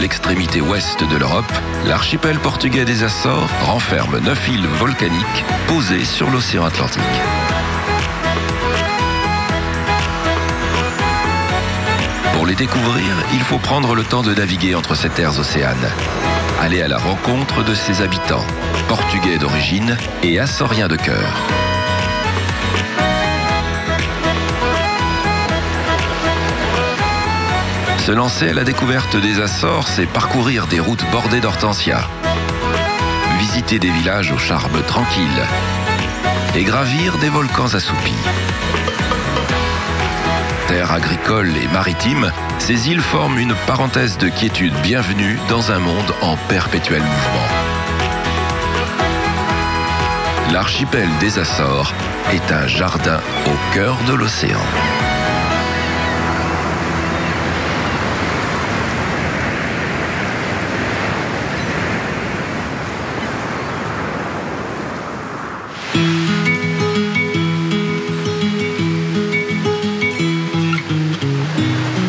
l'extrémité ouest de l'Europe, l'archipel portugais des Açores renferme 9 îles volcaniques posées sur l'océan Atlantique. Pour les découvrir, il faut prendre le temps de naviguer entre ces terres océanes. Aller à la rencontre de ses habitants, portugais d'origine et açoriens de cœur. Se lancer à la découverte des Açores, c'est parcourir des routes bordées d'hortensias, visiter des villages au charme tranquille et gravir des volcans assoupis. Terre agricole et maritime, ces îles forment une parenthèse de quiétude bienvenue dans un monde en perpétuel mouvement. L'archipel des Açores est un jardin au cœur de l'océan.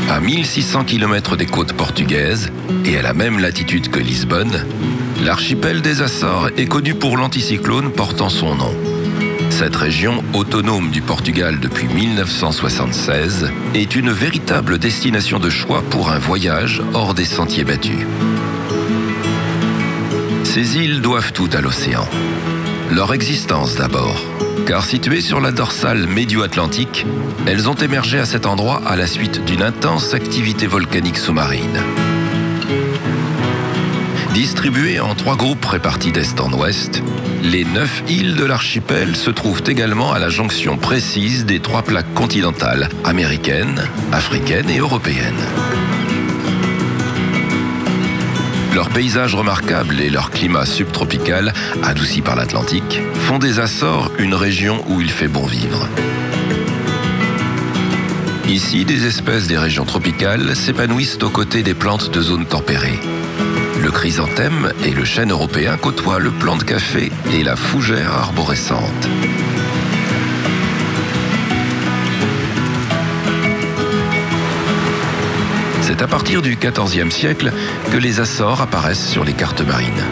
À 1600 km des côtes portugaises et à la même latitude que Lisbonne, l'archipel des Açores est connu pour l'anticyclone portant son nom. Cette région autonome du Portugal depuis 1976 est une véritable destination de choix pour un voyage hors des sentiers battus. Ces îles doivent tout à l'océan. Leur existence d'abord, car situées sur la dorsale médio-atlantique, elles ont émergé à cet endroit à la suite d'une intense activité volcanique sous-marine. Distribuées en 3 groupes répartis d'est en ouest, les 9 îles de l'archipel se trouvent également à la jonction précise des 3 plaques continentales, américaines, africaines et européennes. Leur paysage remarquable et leur climat subtropical, adouci par l'Atlantique, font des Açores une région où il fait bon vivre. Ici, des espèces des régions tropicales s'épanouissent aux côtés des plantes de zones tempérées. Le chrysanthème et le chêne européen côtoient le plant de café et la fougère arborescente. C'est à partir du XIVe siècle que les Açores apparaissent sur les cartes marines.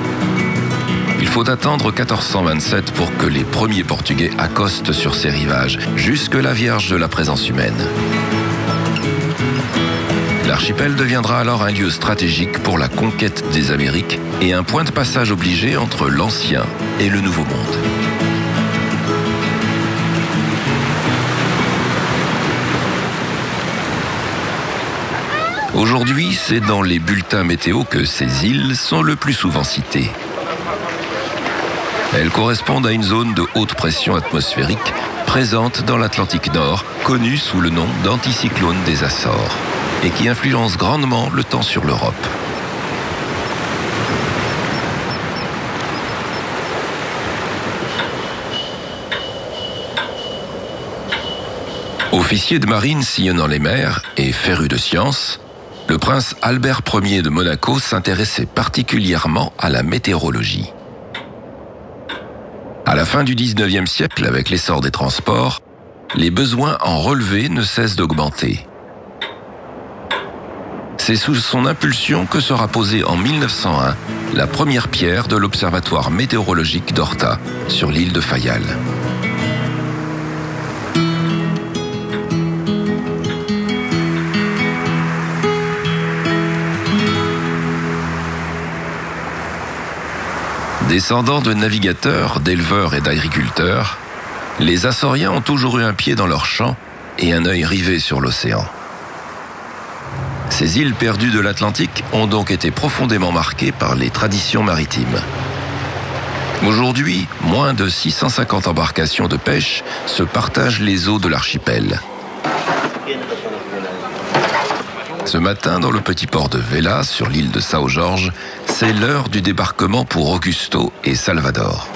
Il faut attendre 1427 pour que les premiers Portugais accostent sur ces rivages, jusque-là vierge de la présence humaine. L'archipel deviendra alors un lieu stratégique pour la conquête des Amériques et un point de passage obligé entre l'Ancien et le Nouveau Monde. Aujourd'hui, c'est dans les bulletins météo que ces îles sont le plus souvent citées. Elles correspondent à une zone de haute pression atmosphérique présente dans l'Atlantique Nord, connue sous le nom d'anticyclone des Açores, et qui influence grandement le temps sur l'Europe. Officier de marine sillonnant les mers et féru de sciences, le prince Albert Ier de Monaco s'intéressait particulièrement à la météorologie. À la fin du XIXe siècle, avec l'essor des transports, les besoins en relevés ne cessent d'augmenter. C'est sous son impulsion que sera posée en 1901 la première pierre de l'observatoire météorologique d'Horta, sur l'île de Fayal. Descendants de navigateurs, d'éleveurs et d'agriculteurs, les Açoriens ont toujours eu un pied dans leurs champs et un œil rivé sur l'océan. Ces îles perdues de l'Atlantique ont donc été profondément marquées par les traditions maritimes. Aujourd'hui, moins de 650 embarcations de pêche se partagent les eaux de l'archipel. Ce matin, dans le petit port de Vela, sur l'île de São Jorge, c'est l'heure du débarquement pour Augusto et Salvador.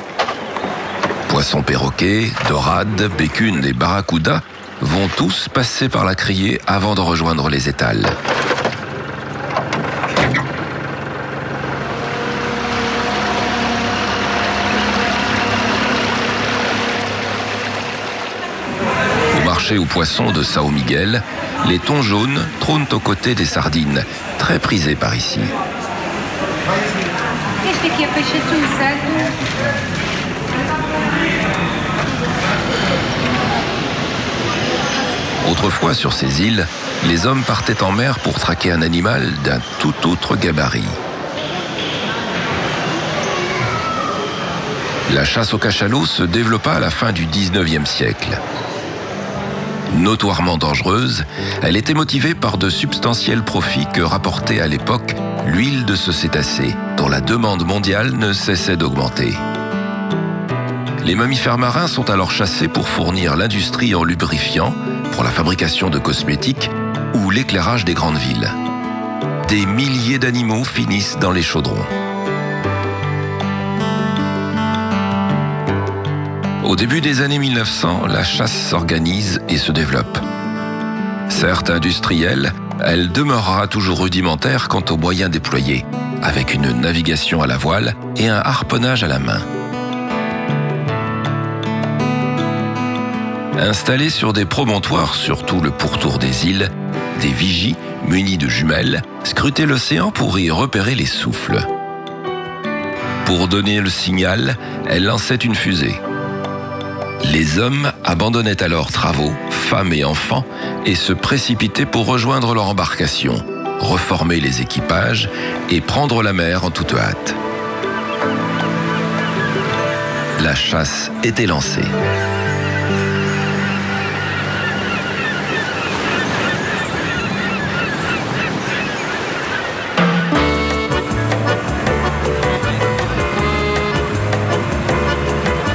Poissons perroquets, dorades, bécunes et barracudas vont tous passer par la criée avant de rejoindre les étals. marché aux poissons de São Miguel, les thons jaunes trônent aux côtés des sardines, très prisées par ici. Autrefois, sur ces îles, les hommes partaient en mer pour traquer un animal d'un tout autre gabarit. La chasse au cachalot se développa à la fin du 19e siècle. Notoirement dangereuse, elle était motivée par de substantiels profits que rapportait à l'époque l'huile de ce cétacé, dont la demande mondiale ne cessait d'augmenter. Les mammifères marins sont alors chassés pour fournir l'industrie en lubrifiant, pour la fabrication de cosmétiques ou l'éclairage des grandes villes. Des milliers d'animaux finissent dans les chaudrons. Au début des années 1900, la chasse s'organise et se développe. Certes industrielle, elle demeurera toujours rudimentaire quant aux moyens déployés, avec une navigation à la voile et un harponnage à la main. Installés sur des promontoires, surtout le pourtour des îles, des vigies, munis de jumelles, scrutaient l'océan pour y repérer les souffles. Pour donner le signal, elle lançait une fusée. Les hommes abandonnaient alors travaux, femmes et enfants, et se précipitaient pour rejoindre leur embarcation, reformer les équipages et prendre la mer en toute hâte. La chasse était lancée.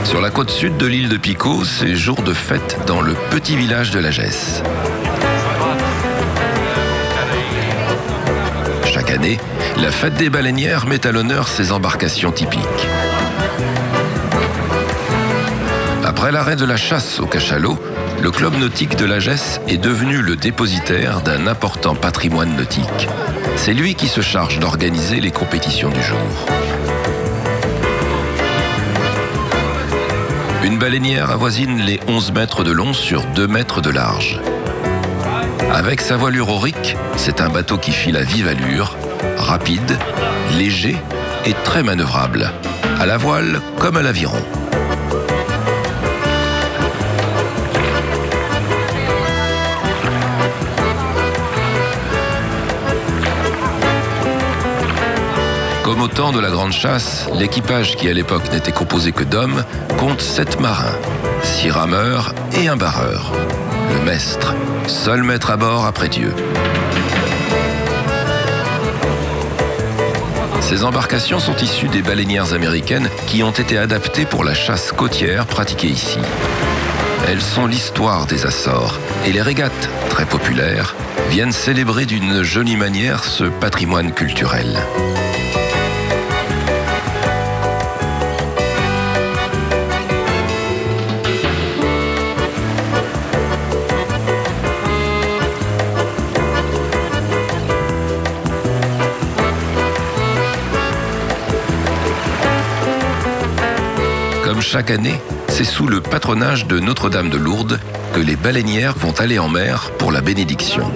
Sur la côte sud de l'île de Pico, c'est jour de fête dans le petit village de Lages. Chaque année, la fête des baleinières met à l'honneur ces embarcations typiques. Après l'arrêt de la chasse au cachalot, le club nautique de Lages est devenu le dépositaire d'un important patrimoine nautique. C'est lui qui se charge d'organiser les compétitions du jour. Une baleinière avoisine les 11 mètres de long sur 2 mètres de large. Avec sa voilure aurique, c'est un bateau qui file à vive allure, rapide, léger et très manœuvrable, à la voile comme à l'aviron. Comme au temps de la grande chasse, l'équipage qui à l'époque n'était composé que d'hommes compte 7 marins, 6 rameurs et un barreur. Le mestre, seul maître à bord après Dieu. Ces embarcations sont issues des baleinières américaines qui ont été adaptées pour la chasse côtière pratiquée ici. Elles sont l'histoire des Açores et les régates, très populaires, viennent célébrer d'une jolie manière ce patrimoine culturel. Comme chaque année, c'est sous le patronage de Notre-Dame de Lourdes que les baleinières vont aller en mer pour la bénédiction.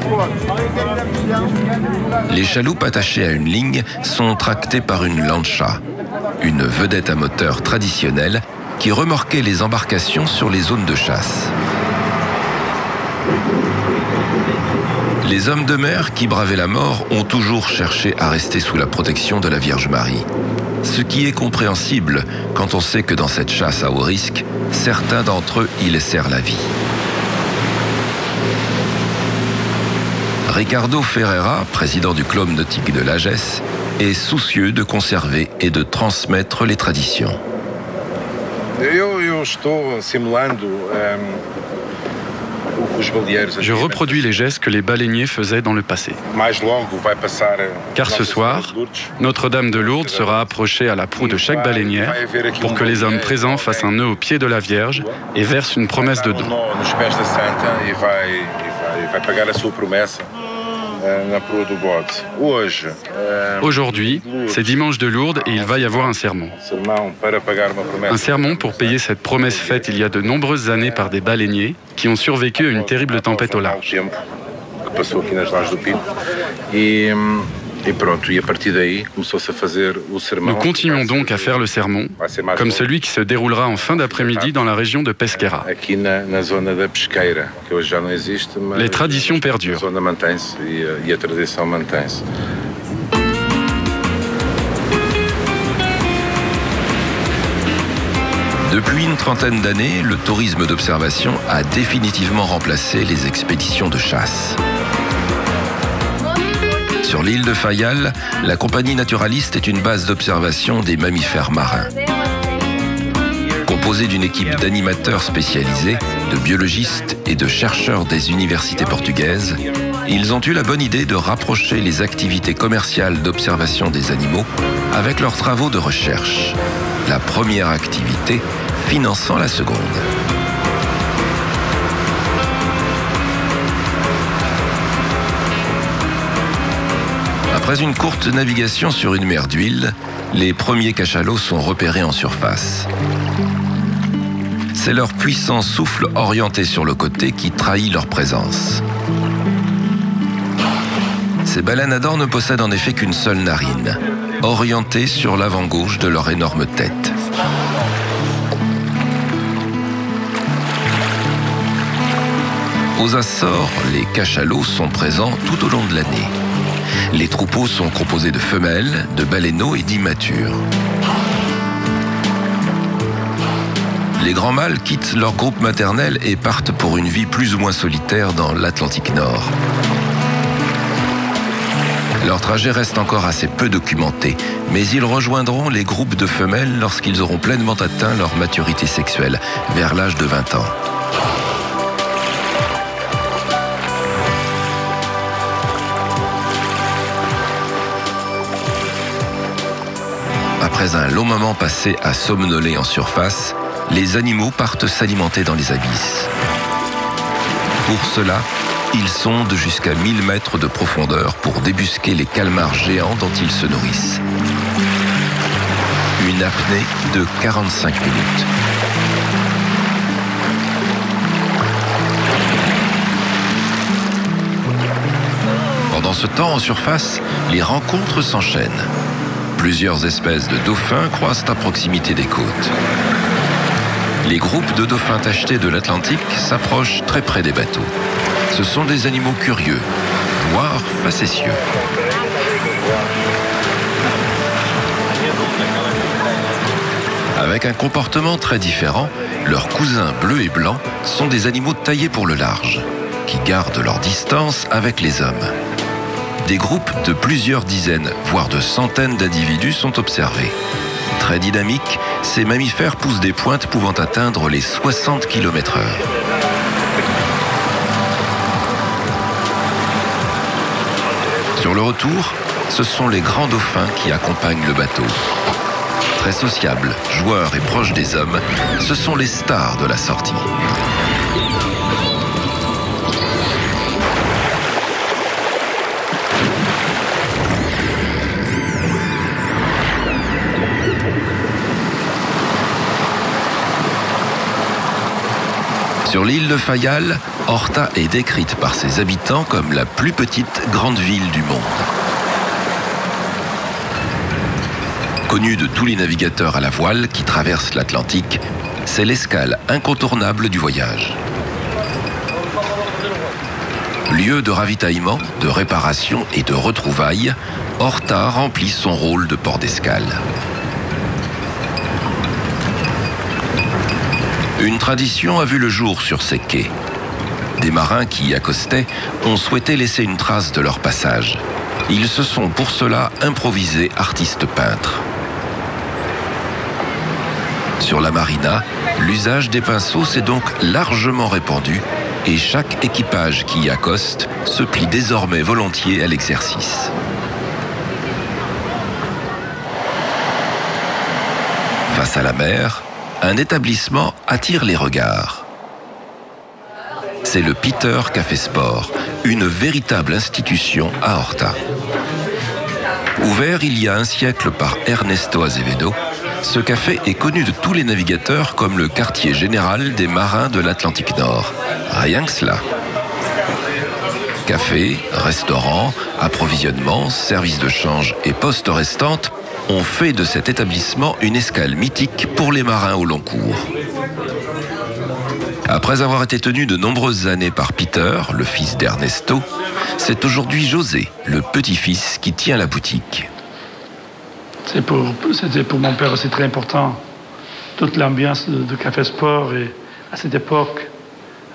Les chaloupes attachées à une ligne sont tractées par une lancha, une vedette à moteur traditionnelle qui remorquait les embarcations sur les zones de chasse. Les hommes de mer qui bravaient la mort ont toujours cherché à rester sous la protection de la Vierge Marie. Ce qui est compréhensible quand on sait que dans cette chasse à haut risque, certains d'entre eux y laissèrent la vie. Ricardo Ferreira, président du club nautique de Lages, est soucieux de conserver et de transmettre les traditions. Je reproduis les gestes que les baleiniers faisaient dans le passé. Car ce soir, Notre-Dame de Lourdes sera approchée à la proue de chaque baleinière pour que les hommes présents fassent un nœud au pied de la Vierge et versent une promesse de don. Aujourd'hui, c'est dimanche de Lourdes et il va y avoir un sermon. Un sermon pour payer cette promesse faite il y a de nombreuses années par des baleiniers qui ont survécu à une terrible tempête au large. Nous continuons donc à faire le sermon, comme celui qui se déroulera en fin d'après-midi dans la région de Pesqueira. Les traditions perdurent. Depuis une trentaine d'années, le tourisme d'observation a définitivement remplacé les expéditions de chasse. Sur l'île de Fayal, la compagnie naturaliste est une base d'observation des mammifères marins. Composée d'une équipe d'animateurs spécialisés, de biologistes et de chercheurs des universités portugaises, ils ont eu la bonne idée de rapprocher les activités commerciales d'observation des animaux avec leurs travaux de recherche. La première activité finançant la seconde. Après une courte navigation sur une mer d'huile, les premiers cachalots sont repérés en surface. C'est leur puissant souffle orienté sur le côté qui trahit leur présence. Ces baleines à dents ne possèdent en effet qu'une seule narine, orientée sur l'avant gauche de leur énorme tête. Aux Açores, les cachalots sont présents tout au long de l'année. Les troupeaux sont composés de femelles, de baleineaux et d'immatures. Les grands mâles quittent leur groupe maternel et partent pour une vie plus ou moins solitaire dans l'Atlantique Nord. Leur trajet reste encore assez peu documenté, mais ils rejoindront les groupes de femelles lorsqu'ils auront pleinement atteint leur maturité sexuelle, vers l'âge de 20 ans. Après un long moment passé à somnoler en surface, les animaux partent s'alimenter dans les abysses. Pour cela, ils sondent jusqu'à 1000 mètres de profondeur pour débusquer les calmars géants dont ils se nourrissent. Une apnée de 45 minutes. Pendant ce temps, en surface, les rencontres s'enchaînent. Plusieurs espèces de dauphins croisent à proximité des côtes. Les groupes de dauphins tachetés de l'Atlantique s'approchent très près des bateaux. Ce sont des animaux curieux, voire facétieux. Avec un comportement très différent, leurs cousins bleus et blancs sont des animaux taillés pour le large, qui gardent leur distance avec les hommes. Des groupes de plusieurs dizaines, voire de centaines d'individus sont observés. Très dynamiques, ces mammifères poussent des pointes pouvant atteindre les 60 km/h. Sur le retour, ce sont les grands dauphins qui accompagnent le bateau. Très sociables, joueurs et proches des hommes, ce sont les stars de la sortie. Sur l'île de Fayal, Horta est décrite par ses habitants comme la plus petite grande ville du monde. Connue de tous les navigateurs à la voile qui traversent l'Atlantique, c'est l'escale incontournable du voyage. Lieu de ravitaillement, de réparation et de retrouvailles, Horta remplit son rôle de port d'escale. Une tradition a vu le jour sur ces quais. Des marins qui y accostaient ont souhaité laisser une trace de leur passage. Ils se sont pour cela improvisés artistes-peintres. Sur la marina, l'usage des pinceaux s'est donc largement répandu et chaque équipage qui y accoste se plie désormais volontiers à l'exercice. Face à la mer, un établissement attire les regards. c'est le Peter Café Sport, une véritable institution à Horta. Ouvert il y a un siècle par Ernesto Azevedo, ce café est connu de tous les navigateurs comme le quartier général des marins de l'Atlantique Nord. Rien que cela. Café, restaurant, approvisionnement, service de change et poste restante ont fait de cet établissement une escale mythique pour les marins au long cours. Après avoir été tenu de nombreuses années par Peter, le fils d'Ernesto, c'est aujourd'hui José, le petit-fils, qui tient la boutique. C'était pour mon père aussi très important. Toute l'ambiance de Café Sport, et à cette époque,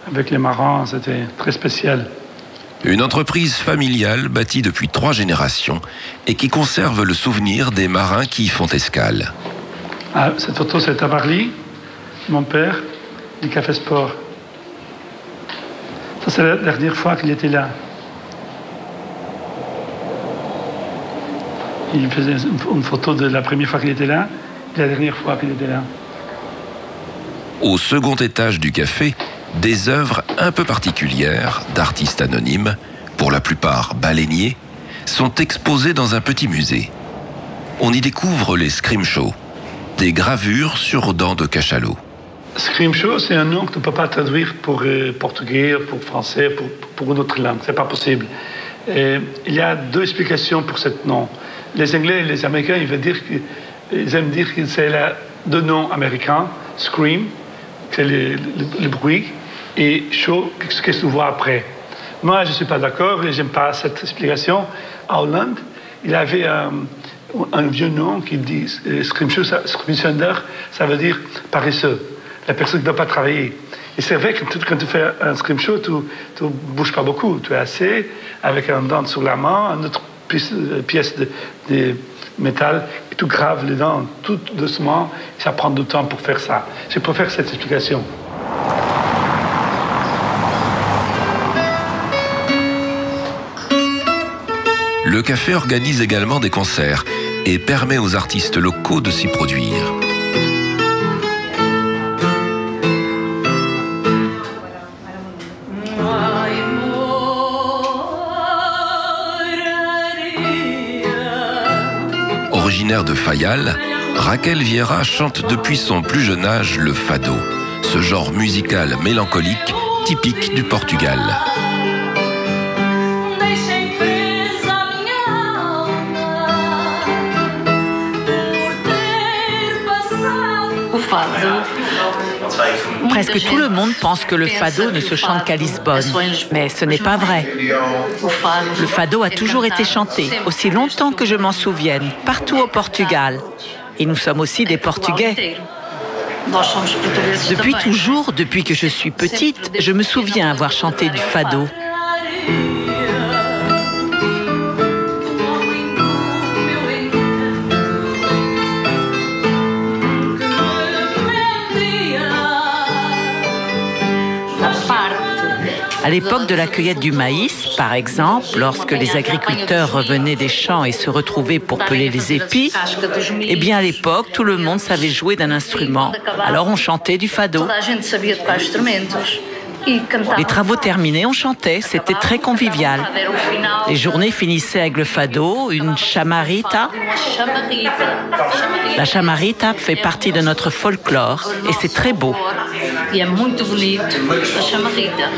avec les marins, c'était très spécial. Une entreprise familiale bâtie depuis 3 générations et qui conserve le souvenir des marins qui y font escale. Ah, cette photo, c'est Tabarly, mon père, du Café Sport. Ça, c'est la dernière fois qu'il était là. Il faisait une photo de la première fois qu'il était là et la dernière fois qu'il était là. Au second étage du café, des œuvres un peu particulières d'artistes anonymes, pour la plupart baleiniers, sont exposées dans un petit musée. On y découvre les scrimshaws, des gravures sur dents de cachalot. Scrimshaw, c'est un nom que tu ne peux pas traduire pour portugais, pour français, pour une autre langue. Ce n'est pas possible. Et il y a 2 explications pour ce nom. Les Anglais et les Américains, ils aiment dire que c'est 2 noms américains. Scream, c'est le bruit, et show, qu'est-ce que tu vois après. Moi, je ne suis pas d'accord et je n'aime pas cette explication. En Hollande, il y avait un vieux nom qui dit Scrimshaw, ça veut dire paresseux, la personne qui ne doit pas travailler. Et c'est vrai que quand tu fais un scrimshaw, tu ne bouges pas beaucoup. Tu es assis avec un dent sur la main, une autre pièce de métal, et tu graves les dents tout doucement. Ça prend du temps pour faire ça. Je préfère cette explication. Le café organise également des concerts et permet aux artistes locaux de s'y produire. Originaire de Fayal, Raquel Vieira chante depuis son plus jeune âge le fado, ce genre musical mélancolique typique du Portugal. Presque tout le monde pense que le fado ne se chante qu'à Lisbonne, mais ce n'est pas vrai. Le fado a toujours été chanté, aussi longtemps que je m'en souvienne, partout au Portugal. Et nous sommes aussi des Portugais. Depuis toujours, depuis que je suis petite, je me souviens avoir chanté du fado. À l'époque de la cueillette du maïs, par exemple, lorsque les agriculteurs revenaient des champs et se retrouvaient pour peler les épis, eh bien à l'époque, tout le monde savait jouer d'un instrument. Alors on chantait du fado. Les travaux terminés, on chantait, c'était très convivial. Les journées finissaient avec le fado, une chamarita. La chamarita fait partie de notre folklore et c'est très beau. E é muito bonito a chamarrita.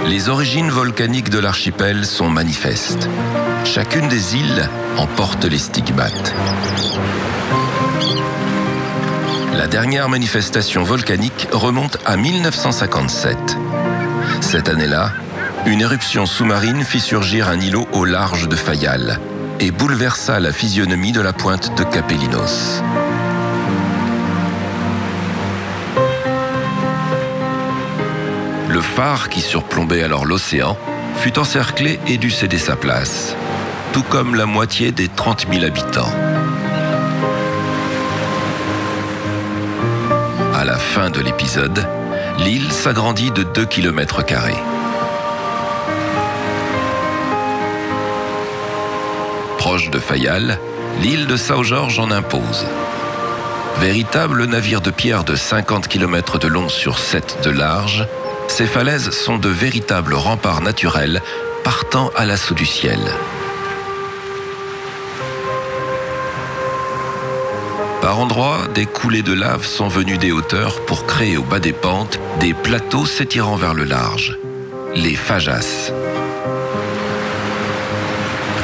Les origines volcaniques de l'archipel sont manifestes. Chacune des îles en porte les stigmates. La dernière manifestation volcanique remonte à 1957. Cette année-là, Une éruption sous-marine fit surgir un îlot au large de Fayal et bouleversa la physionomie de la pointe de Capelinos. Le phare qui surplombait alors l'océan fut encerclé et dut céder sa place, tout comme la moitié des 30 000 habitants. À la fin de l'épisode, l'île s'agrandit de 2 km². Proche de Fayal, l'île de São Jorge en impose. Véritable navire de pierre de 50 km de long sur 7 de large, ces falaises sont de véritables remparts naturels partant à l'assaut du ciel. Par endroits, des coulées de lave sont venues des hauteurs pour créer au bas des pentes des plateaux s'étirant vers le large, les fajas.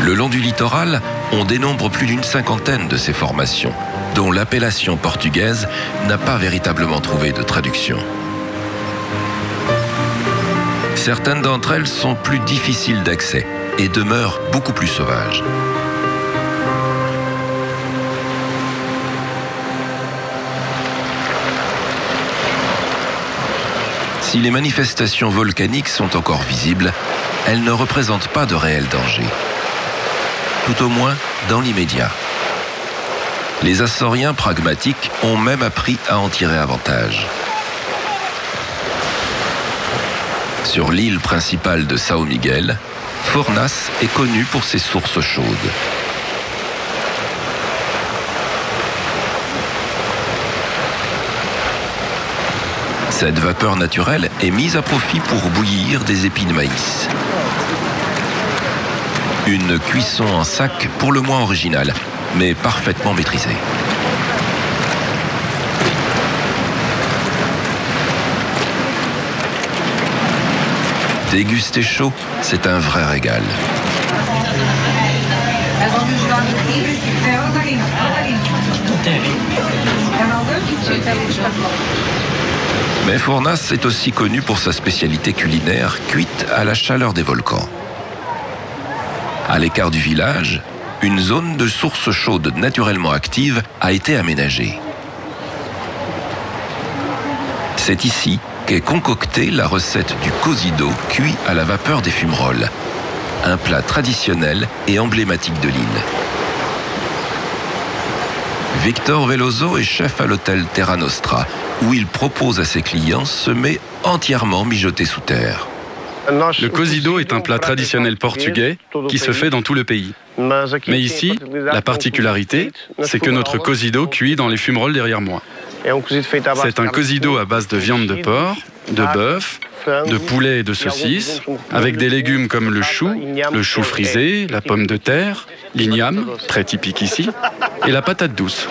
Le long du littoral, on dénombre plus d'une cinquantaine de ces formations, dont l'appellation portugaise n'a pas véritablement trouvé de traduction. Certaines d'entre elles sont plus difficiles d'accès et demeurent beaucoup plus sauvages. Si les manifestations volcaniques sont encore visibles, elles ne représentent pas de réel danger. Tout au moins dans l'immédiat. Les Açoriens pragmatiques ont même appris à en tirer avantage. Sur l'île principale de São Miguel, Furnas est connu pour ses sources chaudes. Cette vapeur naturelle est mise à profit pour bouillir des épis de maïs. Une cuisson en sac pour le moins originale, mais parfaitement maîtrisée. Déguster chaud, c'est un vrai régal. Mais Furnas est aussi connu pour sa spécialité culinaire cuite à la chaleur des volcans. À l'écart du village, une zone de source chaude naturellement active a été aménagée. C'est ici qu'est concoctée la recette du cozido cuit à la vapeur des fumerolles, un plat traditionnel et emblématique de l'île. Victor Veloso est chef à l'hôtel Terra Nostra, où il propose à ses clients ce mets entièrement mijoté sous terre. Le cozido est un plat traditionnel portugais qui se fait dans tout le pays. Mais ici, la particularité, c'est que notre cozido cuit dans les fumerolles derrière moi. C'est un cozido à base de viande de porc, de bœuf, de poulet et de saucisses, avec des légumes comme le chou frisé, la pomme de terre, l'igname, très typique ici, et la patate douce.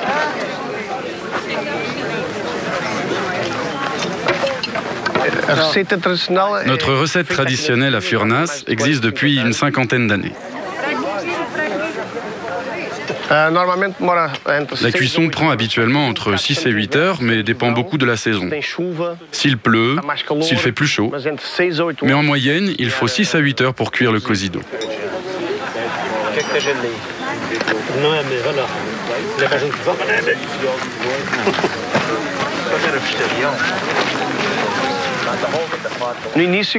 Notre recette traditionnelle à Furnas existe depuis une cinquantaine d'années. La cuisson prend habituellement entre 6 et 8 heures, mais dépend beaucoup de la saison. S'il pleut, s'il fait plus chaud. Mais en moyenne, il faut 6 à 8 heures pour cuire le cozido.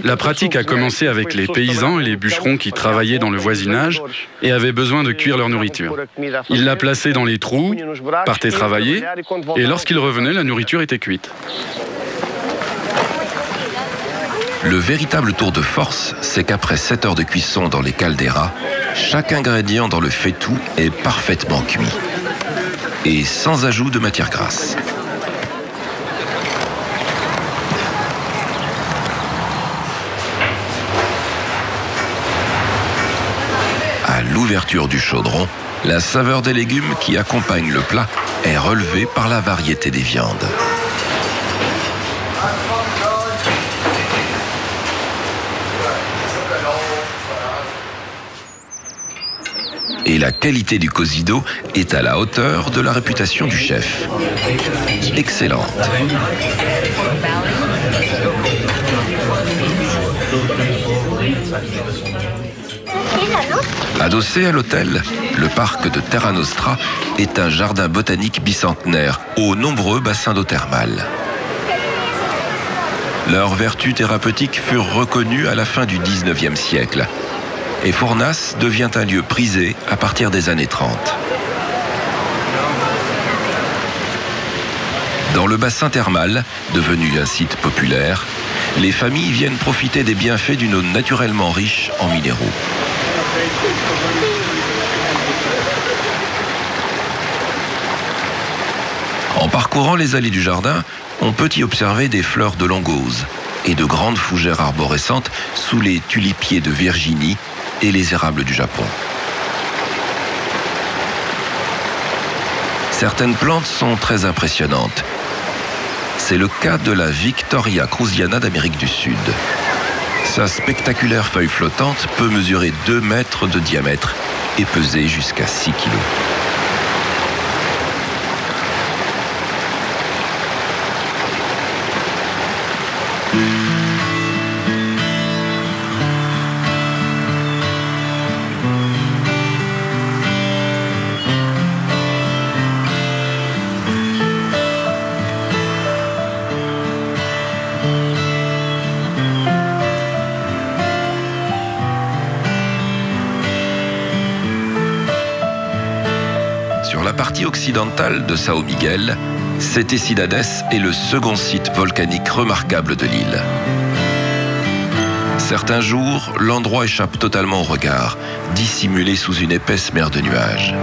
La pratique a commencé avec les paysans et les bûcherons qui travaillaient dans le voisinage et avaient besoin de cuire leur nourriture. Ils la plaçaient dans les trous, partaient travailler, et lorsqu'ils revenaient, la nourriture était cuite. Le véritable tour de force, c'est qu'après 7 heures de cuisson dans les calderas, chaque ingrédient dans le faitout est parfaitement cuit et sans ajout de matière grasse. À l'ouverture du chaudron, la saveur des légumes qui accompagnent le plat est relevée par la variété des viandes. Et la qualité du cozido est à la hauteur de la réputation du chef. Excellente. Adossé à l'hôtel, le parc de Terra Nostra est un jardin botanique bicentenaire aux nombreux bassins d'eau thermale. Leurs vertus thérapeutiques furent reconnues à la fin du XIXe siècle et Fournas devient un lieu prisé à partir des années 30. Dans le bassin thermal, devenu un site populaire, les familles viennent profiter des bienfaits d'une eau naturellement riche en minéraux. En parcourant les allées du jardin, on peut y observer des fleurs de longose et de grandes fougères arborescentes sous les tulipiers de Virginie et les érables du Japon. Certaines plantes sont très impressionnantes. C'est le cas de la Victoria cruziana d'Amérique du Sud. Sa spectaculaire feuille flottante peut mesurer 2 mètres de diamètre et peser jusqu'à 6 kilos. Sur la partie occidentale de São Miguel, Sete-Cidades est le second site volcanique remarquable de l'île. Certains jours, l'endroit échappe totalement au regard, dissimulé sous une épaisse mer de nuages.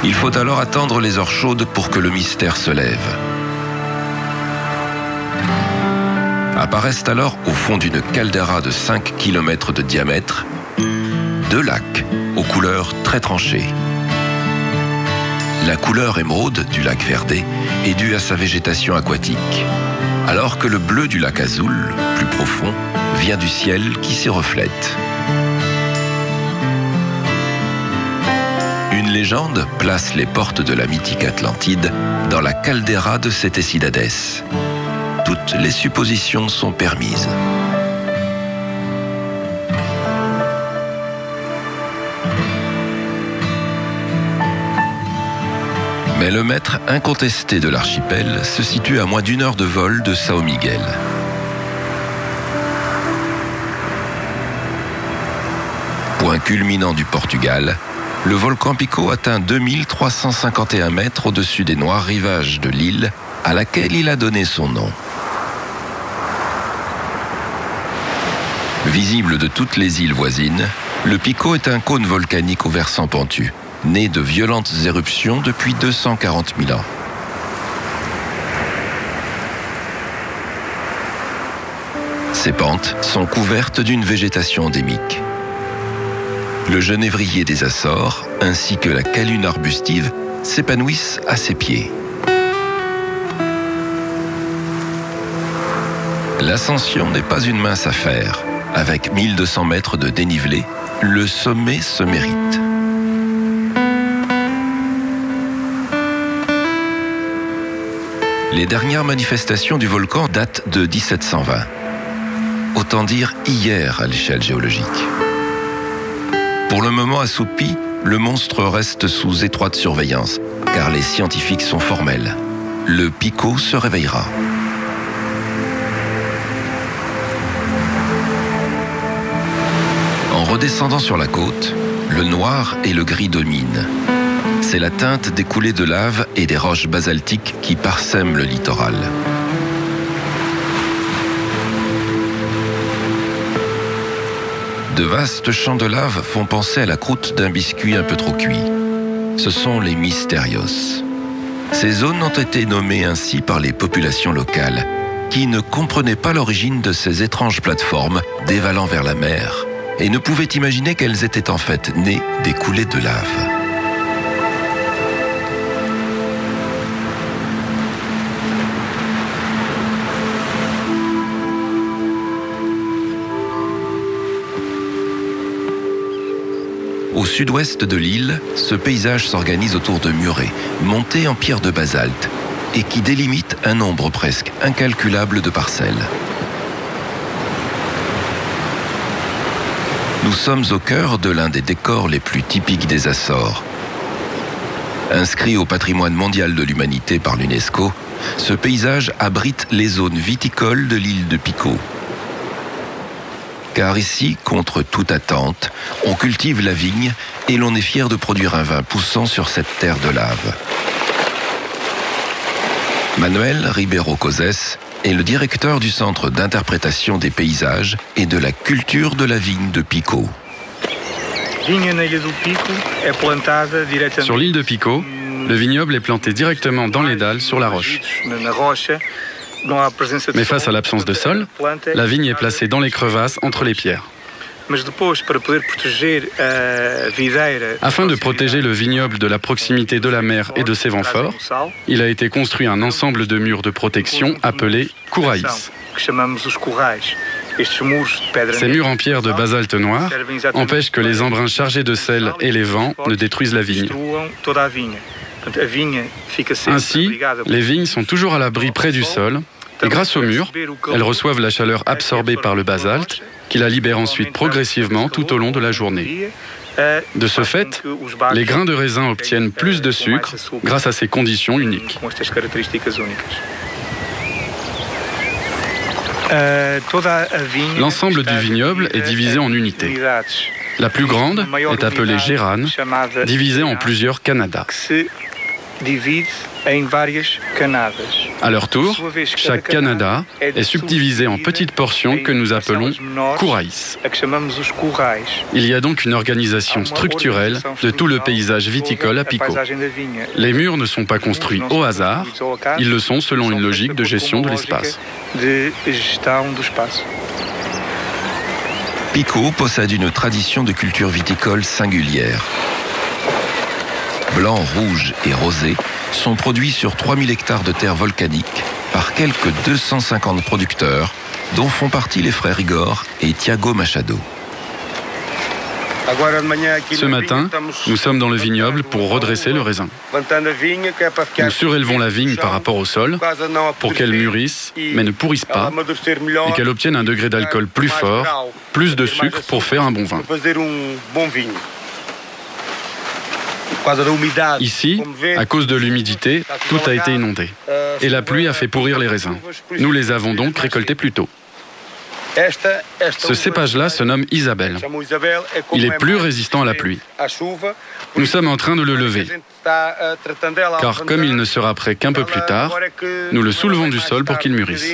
Il faut alors attendre les heures chaudes pour que le mystère se lève. Apparaissent alors, au fond d'une caldeira de 5 km de diamètre, 2 lacs aux couleurs très tranchées. La couleur émeraude du lac Verde est due à sa végétation aquatique, alors que le bleu du lac Azul, plus profond, vient du ciel qui s'y reflète. Une légende place les portes de la mythique Atlantide dans la caldeira de Sete-Cidades. Toutes les suppositions sont permises. Mais le maître incontesté de l'archipel se situe à moins d'1 heure de vol de São Miguel. Point culminant du Portugal, le volcan Pico atteint 2351 mètres au-dessus des noirs rivages de l'île à laquelle il a donné son nom. Visible de toutes les îles voisines, le Pico est un cône volcanique au versant pentu, né de violentes éruptions depuis 240 000 ans. Ces pentes sont couvertes d'une végétation endémique. Le genévrier des Açores, ainsi que la calune arbustive, s'épanouissent à ses pieds. L'ascension n'est pas une mince affaire. Avec 1200 mètres de dénivelé, le sommet se mérite. Les dernières manifestations du volcan datent de 1720. Autant dire hier à l'échelle géologique. Pour le moment assoupi, le monstre reste sous étroite surveillance, car les scientifiques sont formels. Le Pico se réveillera. En redescendant sur la côte, le noir et le gris dominent. C'est la teinte des coulées de lave et des roches basaltiques qui parsèment le littoral. De vastes champs de lave font penser à la croûte d'un biscuit un peu trop cuit. Ce sont les Mistérios. Ces zones ont été nommées ainsi par les populations locales, qui ne comprenaient pas l'origine de ces étranges plateformes dévalant vers la mer, et ne pouvaient imaginer qu'elles étaient en fait nées des coulées de lave. Au sud-ouest de l'île, ce paysage s'organise autour de murets, montés en pierre de basalte, et qui délimite un nombre presque incalculable de parcelles. Nous sommes au cœur de l'un des décors les plus typiques des Açores. Inscrit au patrimoine mondial de l'humanité par l'UNESCO, ce paysage abrite les zones viticoles de l'île de Pico. Car ici, contre toute attente, on cultive la vigne et l'on est fier de produire un vin poussant sur cette terre de lave. Manuel Ribeiro Cozès est le directeur du Centre d'interprétation des paysages et de la culture de la vigne de Pico. Sur l'île de Pico, le vignoble est planté directement dans les dalles sur la roche. Mais face à l'absence de sol, la vigne est placée dans les crevasses entre les pierres. Afin de protéger le vignoble de la proximité de la mer et de ses vents forts, il a été construit un ensemble de murs de protection appelés couraïs. Ces murs en pierre de basalte noir empêchent que les embruns chargés de sel et les vents ne détruisent la vigne. Ainsi, les vignes sont toujours à l'abri près du sol et grâce aux murs, elles reçoivent la chaleur absorbée par le basalte qui la libère ensuite progressivement tout au long de la journée. De ce fait, les grains de raisin obtiennent plus de sucre grâce à ces conditions uniques. L'ensemble du vignoble est divisé en unités. La plus grande est appelée Gérane, divisée en plusieurs canadas. À leur tour, chaque canada est subdivisé en petites portions que nous appelons couraïs. Il y a donc une organisation structurelle de tout le paysage viticole à Pico. Les murs ne sont pas construits au hasard, ils le sont selon une logique de gestion de l'espace. Pico possède une tradition de culture viticole singulière. Blanc, rouge et rosé sont produits sur 3000 hectares de terre volcanique par quelques 250 producteurs, dont font partie les frères Igor et Tiago Machado. Ce matin, nous sommes dans le vignoble pour redresser le raisin. Nous surélevons la vigne par rapport au sol pour qu'elle mûrisse, mais ne pourrisse pas, et qu'elle obtienne un degré d'alcool plus fort, plus de sucre pour faire un bon vin. Ici, à cause de l'humidité, tout a été inondé. Et la pluie a fait pourrir les raisins. Nous les avons donc récoltés plus tôt. Ce cépage-là se nomme Isabelle. Il est plus résistant à la pluie. Nous sommes en train de le lever. Car comme il ne sera prêt qu'un peu plus tard, nous le soulevons du sol pour qu'il mûrisse.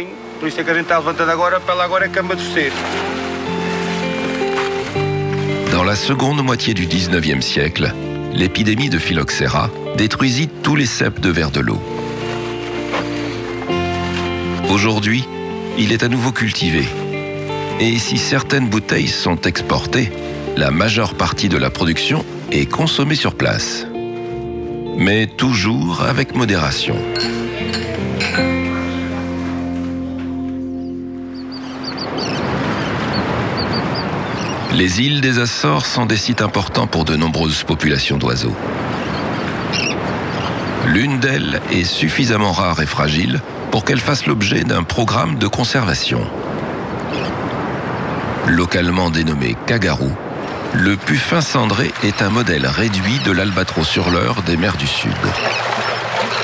Dans la seconde moitié du 19e siècle, l'épidémie de phylloxéra détruisit tous les ceps de verre de l'eau. Aujourd'hui, il est à nouveau cultivé. Et si certaines bouteilles sont exportées, la majeure partie de la production est consommée sur place. Mais toujours avec modération. Les îles des Açores sont des sites importants pour de nombreuses populations d'oiseaux. L'une d'elles est suffisamment rare et fragile pour qu'elle fasse l'objet d'un programme de conservation. Localement dénommé Kagarou, le puffin cendré est un modèle réduit de l'albatros hurleur des mers du Sud.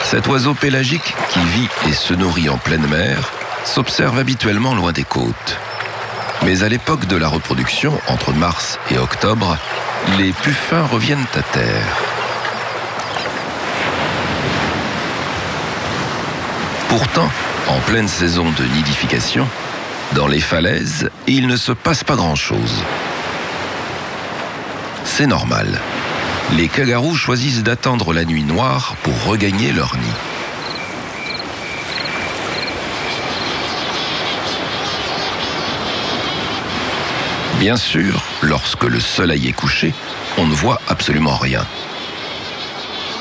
Cet oiseau pélagique qui vit et se nourrit en pleine mer s'observe habituellement loin des côtes. Mais à l'époque de la reproduction, entre mars et octobre, les puffins reviennent à terre. Pourtant, en pleine saison de nidification, dans les falaises, il ne se passe pas grand-chose. C'est normal. Les kagarous choisissent d'attendre la nuit noire pour regagner leur nid. Bien sûr, lorsque le soleil est couché, on ne voit absolument rien.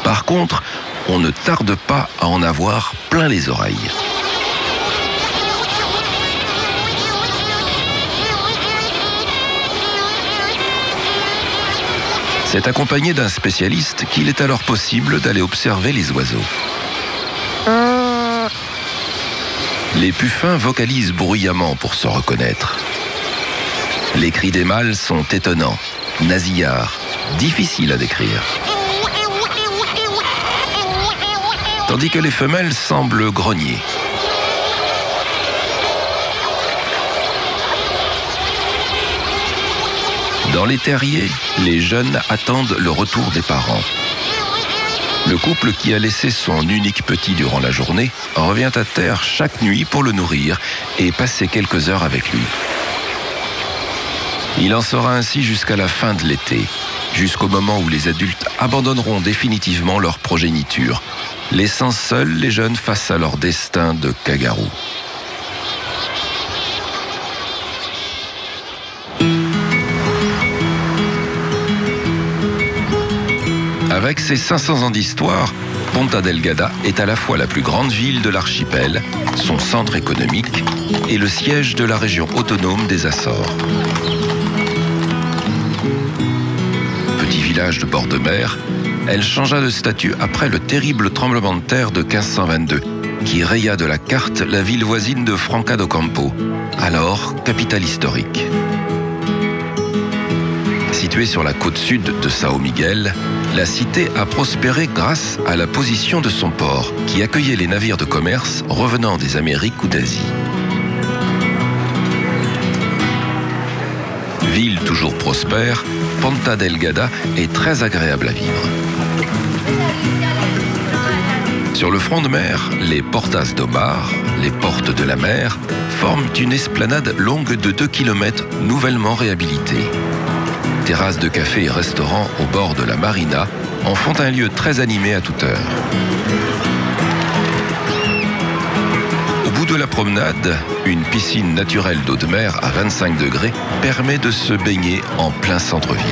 Par contre, on ne tarde pas à en avoir plein les oreilles. C'est accompagné d'un spécialiste qu'il est alors possible d'aller observer les oiseaux. Les puffins vocalisent bruyamment pour se reconnaître. Les cris des mâles sont étonnants, nasillards, difficiles à décrire. Tandis que les femelles semblent grogner. Dans les terriers, les jeunes attendent le retour des parents. Le couple qui a laissé son unique petit durant la journée revient à terre chaque nuit pour le nourrir et passer quelques heures avec lui. Il en sera ainsi jusqu'à la fin de l'été, jusqu'au moment où les adultes abandonneront définitivement leur progéniture, laissant seuls les jeunes face à leur destin de kangourou. Avec ses 500 ans d'histoire, Ponta Delgada est à la fois la plus grande ville de l'archipel, son centre économique et le siège de la région autonome des Açores. Petit village de bord de mer, elle changea de statut après le terrible tremblement de terre de 1522 qui raya de la carte la ville voisine de Franca do Campo, alors capitale historique. Située sur la côte sud de São Miguel, la cité a prospéré grâce à la position de son port, qui accueillait les navires de commerce revenant des Amériques ou d'Asie. Ville toujours prospère, Ponta Delgada est très agréable à vivre. Sur le front de mer, les Portas do Mar, les portes de la mer, forment une esplanade longue de 2 km nouvellement réhabilitée. Terrasses de café et restaurants au bord de la marina en font un lieu très animé à toute heure. Au bout de la promenade, une piscine naturelle d'eau de mer à 25 degrés permet de se baigner en plein centre-ville.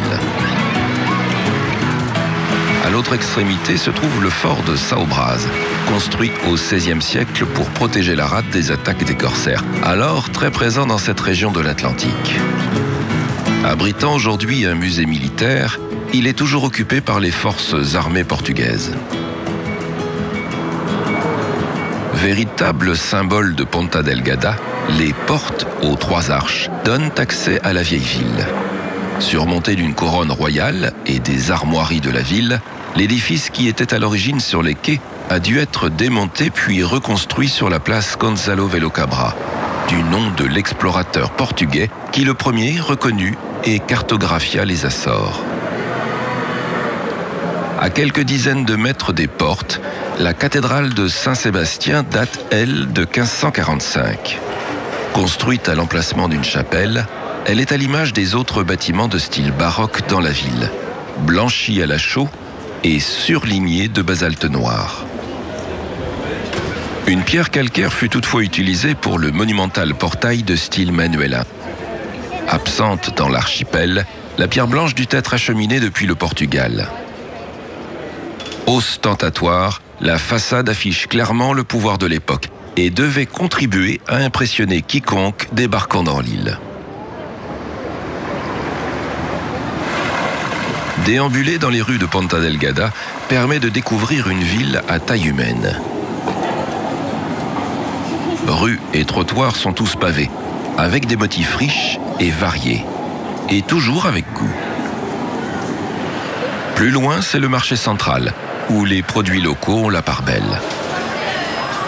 À l'autre extrémité se trouve le fort de São Brás, construit au XVIe siècle pour protéger la rade des attaques des corsaires, alors très présents dans cette région de l'Atlantique. Abritant aujourd'hui un musée militaire, il est toujours occupé par les forces armées portugaises. Véritable symbole de Ponta Delgada, les portes aux 3 arches donnent accès à la vieille ville. Surmonté d'une couronne royale et des armoiries de la ville, l'édifice qui était à l'origine sur les quais a dû être démonté puis reconstruit sur la place Gonzalo Velocabra, du nom de l'explorateur portugais qui le premier reconnut et cartographia les Açores. À quelques dizaines de mètres des portes, la cathédrale de Saint-Sébastien date, elle, de 1545. Construite à l'emplacement d'une chapelle, elle est à l'image des autres bâtiments de style baroque dans la ville, blanchie à la chaux et surlignée de basalte noir. Une pierre calcaire fut toutefois utilisée pour le monumental portail de style manuelin. Absente dans l'archipel, la pierre blanche dut être acheminée depuis le Portugal. Ostentatoire, la façade affiche clairement le pouvoir de l'époque et devait contribuer à impressionner quiconque débarquant dans l'île. Déambuler dans les rues de Ponta Delgada permet de découvrir une ville à taille humaine. Rues et trottoirs sont tous pavés, avec des motifs riches et variés, et toujours avec goût. Plus loin, c'est le marché central, où les produits locaux ont la part belle.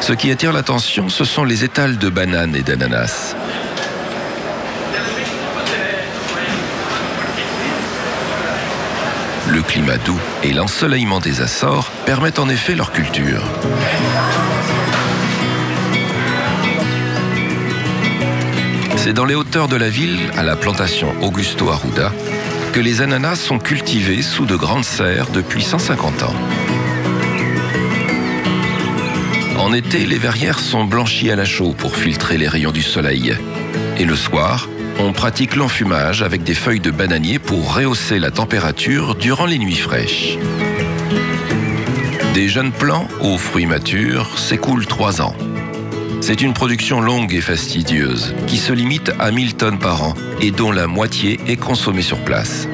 Ce qui attire l'attention, ce sont les étals de bananes et d'ananas. Le climat doux et l'ensoleillement des Açores permettent en effet leur culture. C'est dans les hauteurs de la ville, à la plantation Augusto Arruda, que les ananas sont cultivés sous de grandes serres depuis 150 ans. En été, les verrières sont blanchies à la chaux pour filtrer les rayons du soleil. Et le soir, on pratique l'enfumage avec des feuilles de bananier pour rehausser la température durant les nuits fraîches. Des jeunes plants aux fruits matures s'écoulent 3 ans. C'est une production longue et fastidieuse qui se limite à 1000 tonnes par an et dont la moitié est consommée sur place.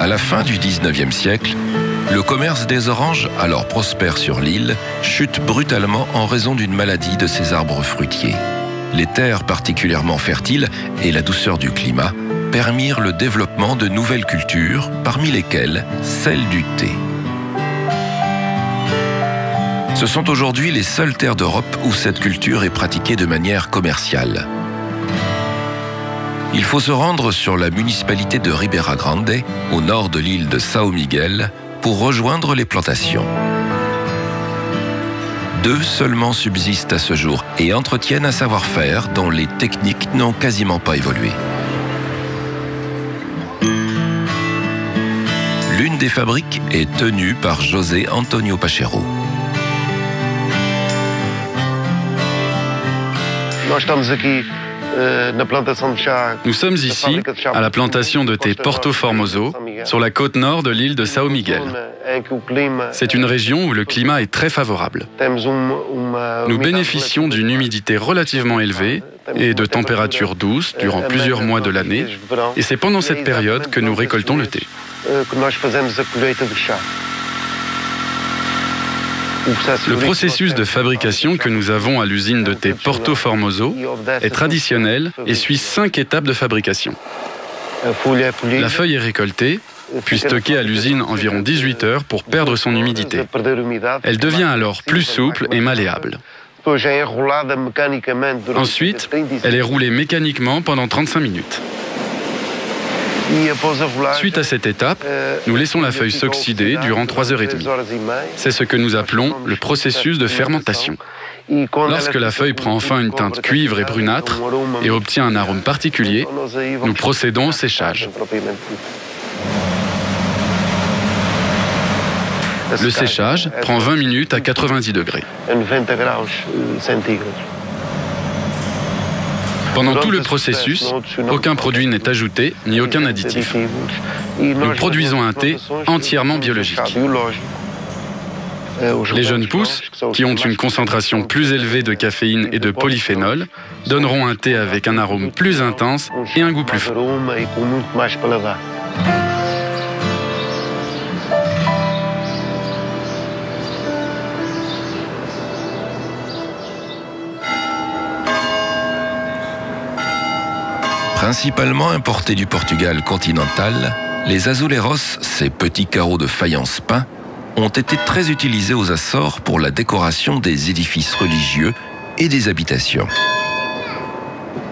À la fin du 19e siècle, le commerce des oranges, alors prospère sur l'île, chute brutalement en raison d'une maladie de ses arbres fruitiers. Les terres particulièrement fertiles et la douceur du climat permirent le développement de nouvelles cultures, parmi lesquelles celle du thé. Ce sont aujourd'hui les seules terres d'Europe où cette culture est pratiquée de manière commerciale. Il faut se rendre sur la municipalité de Ribeira Grande, au nord de l'île de São Miguel, pour rejoindre les plantations. 2 seulement subsistent à ce jour et entretiennent un savoir-faire dont les techniques n'ont quasiment pas évolué. L'une des fabriques est tenue par José Antonio Pachero. Nous sommes ici, à la plantation de thé Porto Formoso, sur la côte nord de l'île de São Miguel. C'est une région où le climat est très favorable. Nous bénéficions d'une humidité relativement élevée et de températures douces durant plusieurs mois de l'année, et c'est pendant cette période que nous récoltons le thé. Le processus de fabrication que nous avons à l'usine de thé Porto Formoso est traditionnel et suit 5 étapes de fabrication. La feuille est récoltée, puis stockée à l'usine environ 18 heures pour perdre son humidité. Elle devient alors plus souple et malléable. Ensuite, elle est roulée mécaniquement pendant 35 minutes. Suite à cette étape, nous laissons la feuille s'oxyder durant 3h30. C'est ce que nous appelons le processus de fermentation. Lorsque la feuille prend enfin une teinte cuivre et brunâtre et obtient un arôme particulier, nous procédons au séchage. Le séchage prend 20 minutes à 90 degrés. Pendant tout le processus, aucun produit n'est ajouté, ni aucun additif. Nous produisons un thé entièrement biologique. Les jeunes pousses, qui ont une concentration plus élevée de caféine et de polyphénol, donneront un thé avec un arôme plus intense et un goût plus fort. Principalement importés du Portugal continental, les azuleiros, ces petits carreaux de faïence peints, ont été très utilisés aux Açores pour la décoration des édifices religieux et des habitations.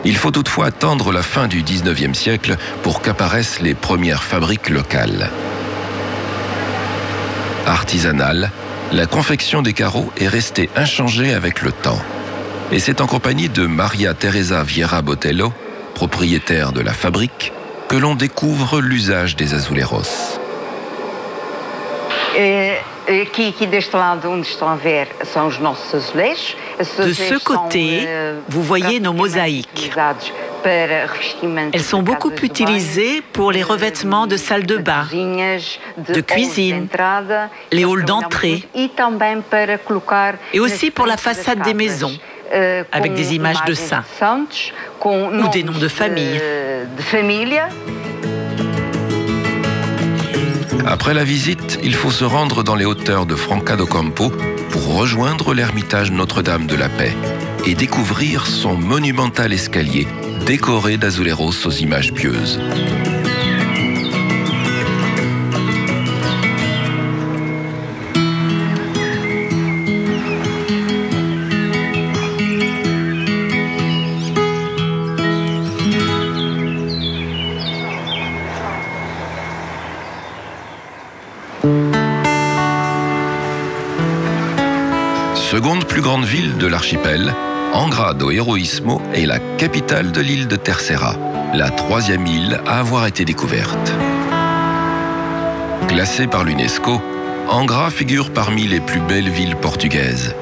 Il faut toutefois attendre la fin du 19e siècle pour qu'apparaissent les premières fabriques locales. Artisanale, la confection des carreaux est restée inchangée avec le temps. Et c'est en compagnie de Maria Teresa Vieira Botelho, propriétaire de la fabrique, que l'on découvre l'usage des azuleiros. De ce côté, vous voyez nos mosaïques. Elles sont beaucoup utilisées pour les revêtements de salles de bain, de cuisine, les halls d'entrée et aussi pour la façade des maisons, avec des images de saints ou des noms de famille. Après la visite, il faut se rendre dans les hauteurs de Franca do Campo pour rejoindre l'ermitage Notre-Dame de la Paix et découvrir son monumental escalier décoré d'azuleiros aux images pieuses. Seconde plus grande ville de l'archipel, Angra do Heroísmo est la capitale de l'île de Terceira, la 3e île à avoir été découverte. Classée par l'UNESCO, Angra figure parmi les plus belles villes portugaises.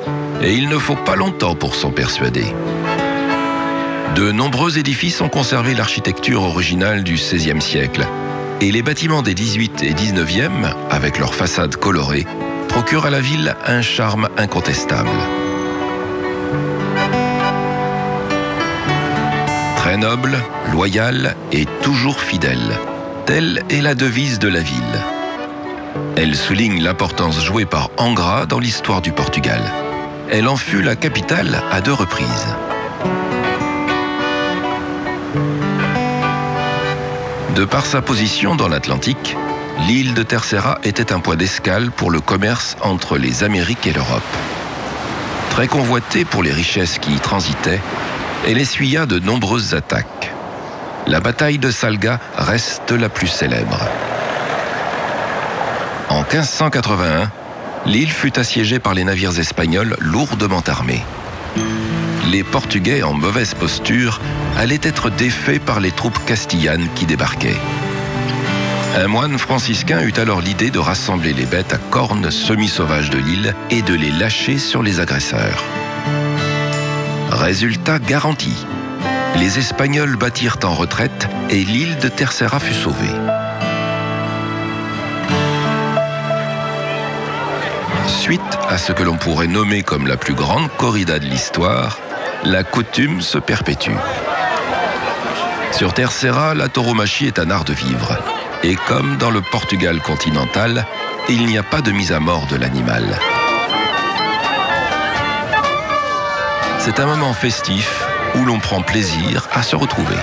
Et il ne faut pas longtemps pour s'en persuader. De nombreux édifices ont conservé l'architecture originale du XVIe siècle. Et les bâtiments des 18 et 19e, avec leurs façades colorées, procurent à la ville un charme incontestable. Très noble, loyal et toujours fidèle, Telle est la devise de la ville. Elle souligne l'importance jouée par Angra dans l'histoire du Portugal. Elle en fut la capitale à 2 reprises. De par sa position dans l'Atlantique, l'île de Terceira était un point d'escale pour le commerce entre les Amériques et l'Europe. Très convoitée pour les richesses qui y transitaient, elle essuya de nombreuses attaques. La bataille de Salga reste la plus célèbre. En 1581, l'île fut assiégée par les navires espagnols lourdement armés. Les Portugais, en mauvaise posture, allaient être défaits par les troupes castillanes qui débarquaient. Un moine franciscain eut alors l'idée de rassembler les bêtes à cornes semi-sauvages de l'île et de les lâcher sur les agresseurs. Résultat garanti. Les Espagnols battirent en retraite et l'île de Terceira fut sauvée. Suite à ce que l'on pourrait nommer comme la plus grande corrida de l'histoire, la coutume se perpétue. Sur Terceira, la tauromachie est un art de vivre. Et comme dans le Portugal continental, il n'y a pas de mise à mort de l'animal. C'est un moment festif où l'on prend plaisir à se retrouver.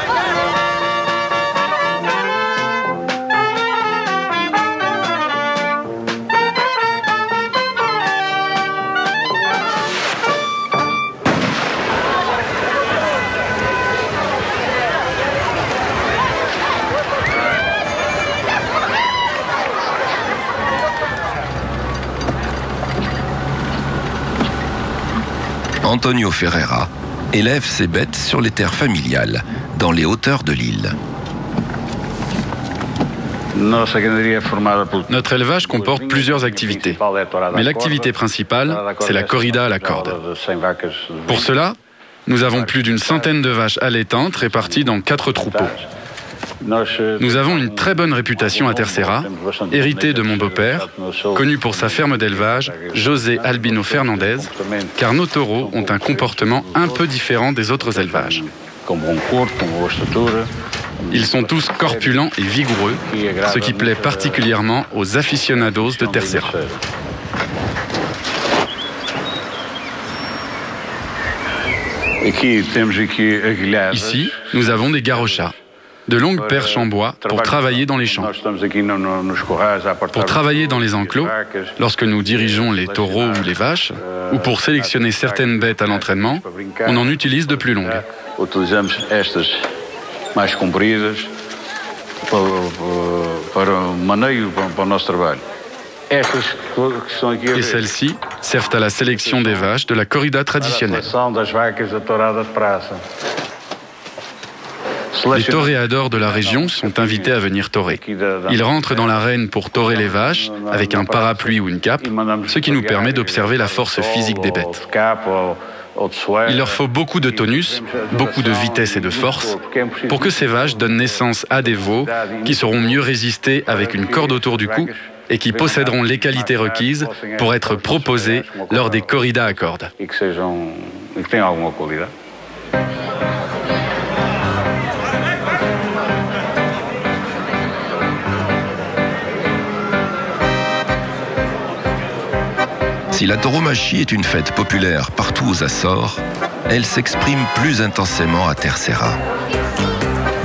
Antonio Ferreira élève ses bêtes sur les terres familiales, dans les hauteurs de l'île. Notre élevage comporte plusieurs activités, mais l'activité principale, c'est la corrida à la corde. Pour cela, nous avons plus d'une centaine de vaches allaitantes réparties dans 4 troupeaux. Nous avons une très bonne réputation à Terceira, héritée de mon beau-père, connu pour sa ferme d'élevage, José Albino Fernandez, car nos taureaux ont un comportement un peu différent des autres élevages. Ils sont tous corpulents et vigoureux, ce qui plaît particulièrement aux aficionados de Terceira. Ici, nous avons des garrochas, de longues perches en bois pour travailler dans les champs. Pour travailler dans les enclos, lorsque nous dirigeons les taureaux ou les vaches, ou pour sélectionner certaines bêtes à l'entraînement, on en utilise de plus longues. Et celles-ci servent à la sélection des vaches de la corrida traditionnelle. Les toréadors de la région sont invités à venir torer. Ils rentrent dans l'arène pour torer les vaches avec un parapluie ou une cape, ce qui nous permet d'observer la force physique des bêtes. Il leur faut beaucoup de tonus, beaucoup de vitesse et de force pour que ces vaches donnent naissance à des veaux qui sauront mieux résister avec une corde autour du cou et qui posséderont les qualités requises pour être proposés lors des corridas à cordes. Si la tauromachie est une fête populaire partout aux Açores, elle s'exprime plus intensément à Terceira.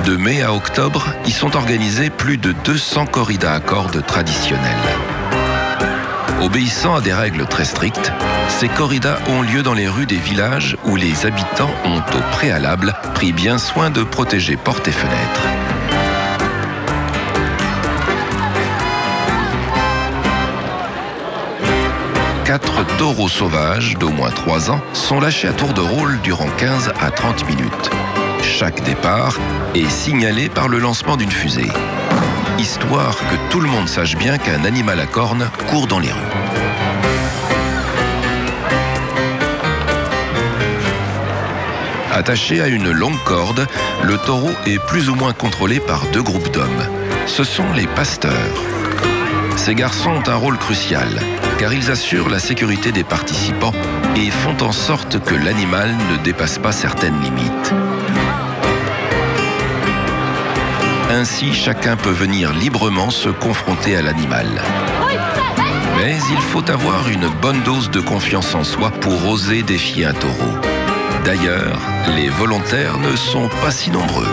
De mai à octobre, y sont organisées plus de 200 corridas à cordes traditionnelles. Obéissant à des règles très strictes, ces corridas ont lieu dans les rues des villages où les habitants ont au préalable pris bien soin de protéger portes et fenêtres. Quatre taureaux sauvages d'au moins 3 ans sont lâchés à tour de rôle durant 15 à 30 minutes. Chaque départ est signalé par le lancement d'une fusée, histoire que tout le monde sache bien qu'un animal à cornes court dans les rues. Attaché à une longue corde, le taureau est plus ou moins contrôlé par 2 groupes d'hommes. Ce sont les pasteurs. Ces garçons ont un rôle crucial, car ils assurent la sécurité des participants et font en sorte que l'animal ne dépasse pas certaines limites. Un Ainsi, chacun peut venir librement se confronter à l'animal. Mais il faut avoir une bonne dose de confiance en soi pour oser défier un taureau. D'ailleurs, les volontaires ne sont pas si nombreux.